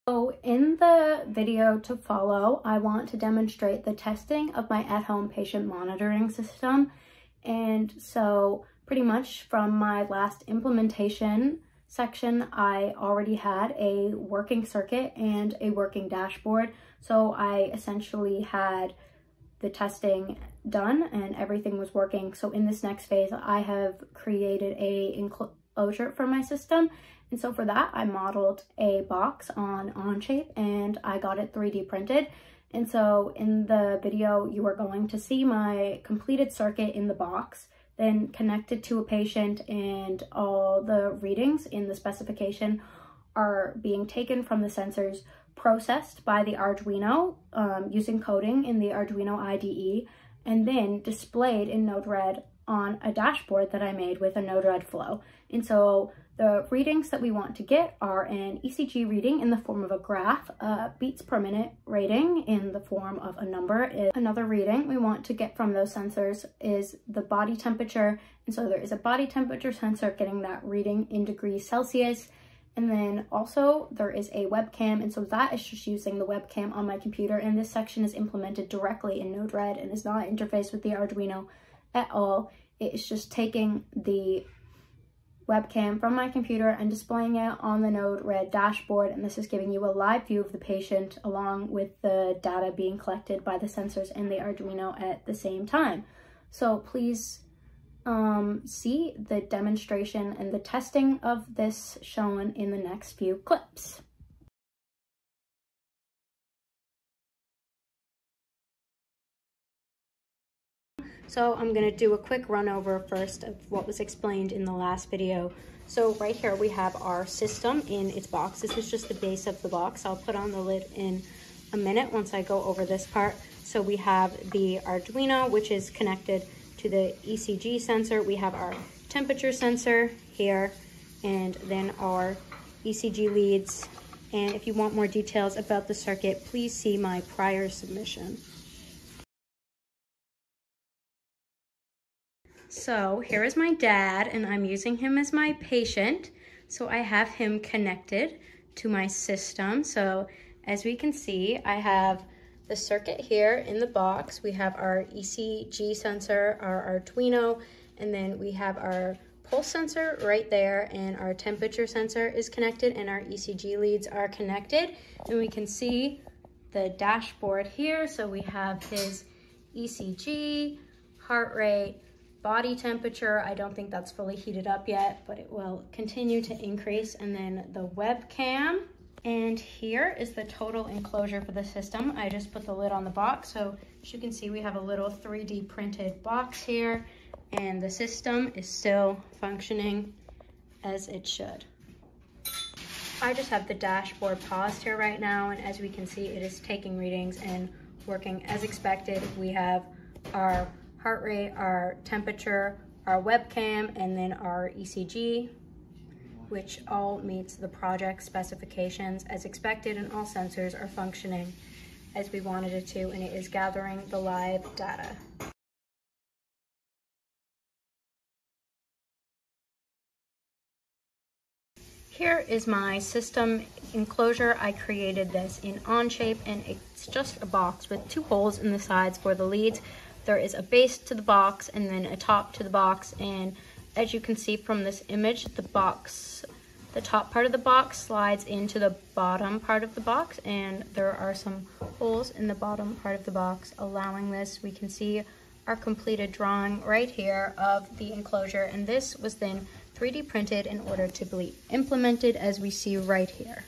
So in the video to follow, I want to demonstrate the testing of my at-home patient monitoring system. And so pretty much from my last implementation section, I already had a working circuit and a working dashboard. So I essentially had the testing done and everything was working. So in this next phase, I have created a enclosure for my system. And so for that, I modeled a box on Onshape and I got it 3D printed. And so in the video, you are going to see my completed circuit in the box, then connected to a patient, and all the readings in the specification are being taken from the sensors, processed by the Arduino using coding in the Arduino IDE, and then displayed in Node-RED on a dashboard that I made with a Node-RED flow. And so the readings that we want to get are an ECG reading in the form of a graph, a beats per minute rating in the form of a number. Another reading we want to get from those sensors is the body temperature. And so there is a body temperature sensor getting that reading in degrees Celsius. And then also there is a webcam. And so that is just using the webcam on my computer. And this section is implemented directly in Node-RED and is not interfaced with the Arduino at all. It is just taking the webcam from my computer and displaying it on the Node-RED dashboard, and this is giving you a live view of the patient along with the data being collected by the sensors and the Arduino at the same time. So please see the demonstration and the testing of this shown in the next few clips. So I'm going to do a quick run over first of what was explained in the last video. So right here we have our system in its box. This is just the base of the box. I'll put on the lid in a minute once I go over this part. So we have the Arduino, which is connected to the ECG sensor. We have our temperature sensor here, and then our ECG leads. And if you want more details about the circuit, please see my prior submission. So here is my dad, and I'm using him as my patient. So I have him connected to my system. So as we can see, I have the circuit here in the box. We have our ECG sensor, our Arduino, and then we have our pulse sensor right there, and our temperature sensor is connected, and our ECG leads are connected. And we can see the dashboard here. So we have his ECG, heart rate, body temperature. I don't think that's fully heated up yet, but it will continue to increase. And then the webcam. And here is the total enclosure for the system. I just put the lid on the box. So as you can see, we have a little 3D printed box here, and the system is still functioning as it should. I just have the dashboard paused here right now, and as we can see, it is taking readings and working as expected. We have our heart rate, our temperature, our webcam, and then our ECG, which all meets the project specifications as expected, and all sensors are functioning as we wanted it to, and it is gathering the live data. Here is my system enclosure. I created this in Onshape, and it's just a box with two holes in the sides for the leads. There is a base to the box and then a top to the box, and as you can see from this image, the top part of the box slides into the bottom part of the box, and there are some holes in the bottom part of the box allowing this. We can see our completed drawing right here of the enclosure, and this was then 3D printed in order to be implemented as we see right here.